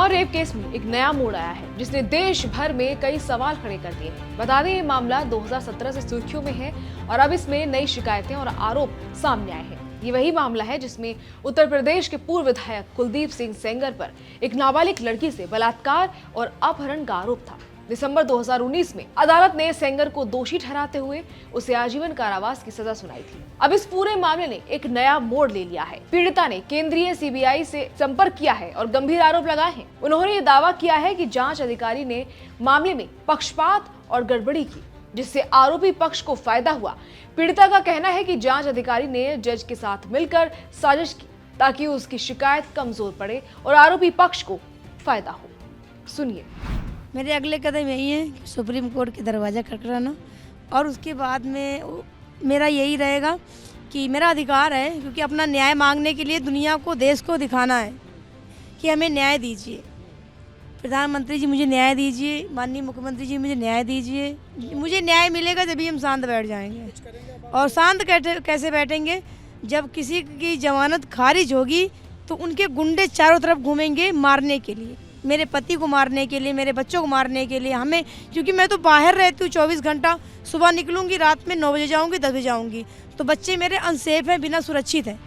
Unnao rape case में एक नया मोड़ आया है जिसने देश भर में कई सवाल खड़े कर दिए हैं। बता दें, ये मामला 2017 से सुर्खियों में है और अब इसमें नई शिकायतें और आरोप सामने आए हैं। ये वही मामला है जिसमें उत्तर प्रदेश के पूर्व विधायक कुलदीप सिंह सेंगर पर एक नाबालिग लड़की से बलात्कार और अपहरण का आरोप था। दिसंबर 2019 में अदालत ने सेंगर को दोषी ठहराते हुए उसे आजीवन कारावास की सजा सुनाई थी। अब इस पूरे मामले ने एक नया मोड़ ले लिया है। पीड़िता ने केंद्रीय सीबीआई से संपर्क किया है और गंभीर आरोप लगाए हैं। उन्होंने ये दावा किया है कि जांच अधिकारी ने मामले में पक्षपात और गड़बड़ी की, जिससे आरोपी पक्ष को फायदा हुआ। पीड़िता का कहना है कि जांच अधिकारी ने जज के साथ मिलकर साजिश की ताकि उसकी शिकायत कमजोर पड़े और आरोपी पक्ष को फायदा हो। सुनिए। मेरे अगले कदम यही है कि सुप्रीम कोर्ट के दरवाज़ा खटखटाना और उसके बाद में मेरा यही रहेगा कि मेरा अधिकार है, क्योंकि अपना न्याय मांगने के लिए दुनिया को, देश को दिखाना है कि हमें न्याय दीजिए। प्रधानमंत्री जी मुझे न्याय दीजिए, माननीय मुख्यमंत्री जी मुझे न्याय दीजिए। मुझे न्याय मिलेगा जब ही हम शांत बैठ जाएंगे। और शांत कैसे बैठेंगे? जब किसी की जमानत खारिज होगी तो उनके गुंडे चारों तरफ घूमेंगे मारने के लिए, मेरे पति को मारने के लिए, मेरे बच्चों को मारने के लिए। हमें, क्योंकि मैं तो बाहर रहती हूँ 24 घंटा, सुबह निकलूंगी, रात में 9 बजे जाऊंगी, 10 बजे आऊंगी, तो बच्चे मेरे अनसेफ हैं, बिना सुरक्षित हैं।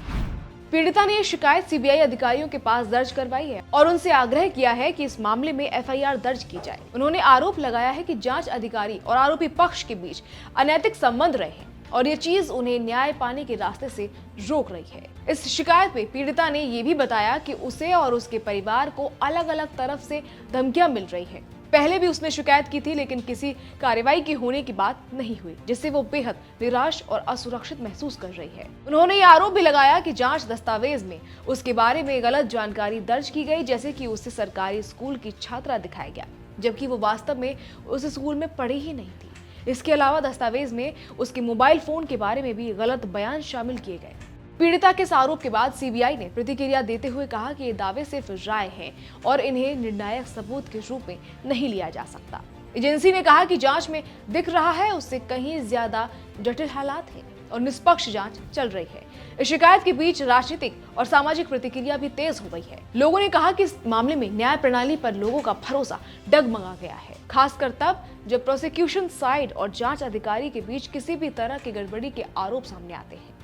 पीड़िता ने ये शिकायत सीबीआई अधिकारियों के पास दर्ज करवाई है और उनसे आग्रह किया है कि इस मामले में एफआईआर दर्ज की जाए। उन्होंने आरोप लगाया है कि जांच अधिकारी और आरोपी पक्ष के बीच अनैतिक संबंध रहे हैं और ये चीज उन्हें न्याय पाने के रास्ते से रोक रही है। इस शिकायत में पीड़िता ने ये भी बताया कि उसे और उसके परिवार को अलग अलग तरफ से धमकियां मिल रही है। पहले भी उसने शिकायत की थी, लेकिन किसी कार्रवाई की होने की बात नहीं हुई, जिससे वो बेहद निराश और असुरक्षित महसूस कर रही है। उन्होंने ये आरोप भी लगाया कि जांच दस्तावेज में उसके बारे में गलत जानकारी दर्ज की गई, जैसे कि उसे सरकारी स्कूल की छात्रा दिखाया गया, जबकि वो वास्तव में उस स्कूल में पढ़ी ही नहीं थी। इसके अलावा दस्तावेज में उसके मोबाइल फोन के बारे में भी गलत बयान शामिल किए गए। पीड़िता के इस आरोप के बाद सीबीआई ने प्रतिक्रिया देते हुए कहा कि ये दावे सिर्फ राय हैं और इन्हें निर्णायक सबूत के रूप में नहीं लिया जा सकता। एजेंसी ने कहा कि जांच में दिख रहा है उससे कहीं ज्यादा जटिल हालात हैं और निष्पक्ष जांच चल रही है। इस शिकायत के बीच राजनीतिक और सामाजिक प्रतिक्रिया भी तेज हो गई है। लोगों ने कहा कि इस मामले में न्याय प्रणाली पर लोगों का भरोसा डगमगा गया है, खासकर तब जब प्रोसिक्यूशन साइड और जांच अधिकारी के बीच किसी भी तरह की गड़बड़ी के आरोप सामने आते हैं।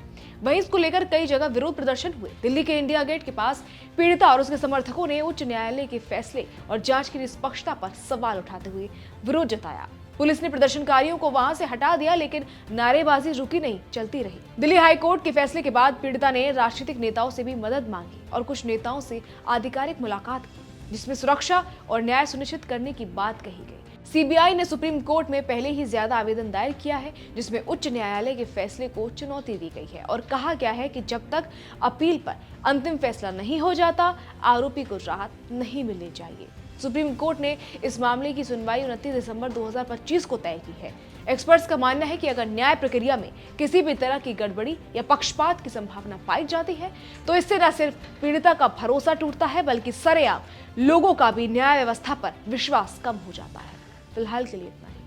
वहीं इसको लेकर कई जगह विरोध प्रदर्शन हुए। दिल्ली के इंडिया गेट के पास पीड़िता और उसके समर्थकों ने उच्च न्यायालय के फैसले और जांच की निष्पक्षता पर सवाल उठाते हुए विरोध जताया। पुलिस ने प्रदर्शनकारियों को वहां से हटा दिया, लेकिन नारेबाजी रुकी नहीं, चलती रही। दिल्ली हाई कोर्ट के फैसले के बाद पीड़िता ने राजनीतिक नेताओं से भी मदद मांगी और कुछ नेताओं से आधिकारिक मुलाकात की, जिसमें सुरक्षा और न्याय सुनिश्चित करने की बात कही गई। सीबीआई ने सुप्रीम कोर्ट में पहले ही ज्यादा आवेदन दायर किया है, जिसमें उच्च न्यायालय के फैसले को चुनौती दी गई है और कहा गया है कि जब तक अपील पर अंतिम फैसला नहीं हो जाता, आरोपी को राहत नहीं मिलनी चाहिए। सुप्रीम कोर्ट ने इस मामले की सुनवाई 29 दिसंबर 2025 को तय की है। एक्सपर्ट्स का मानना है कि अगर न्याय प्रक्रिया में किसी भी तरह की गड़बड़ी या पक्षपात की संभावना पाई जाती है, तो इससे न सिर्फ पीड़िता का भरोसा टूटता है, बल्कि सरेआम लोगों का भी न्याय व्यवस्था पर विश्वास कम हो जाता है। फिलहाल के लिए इतना ही।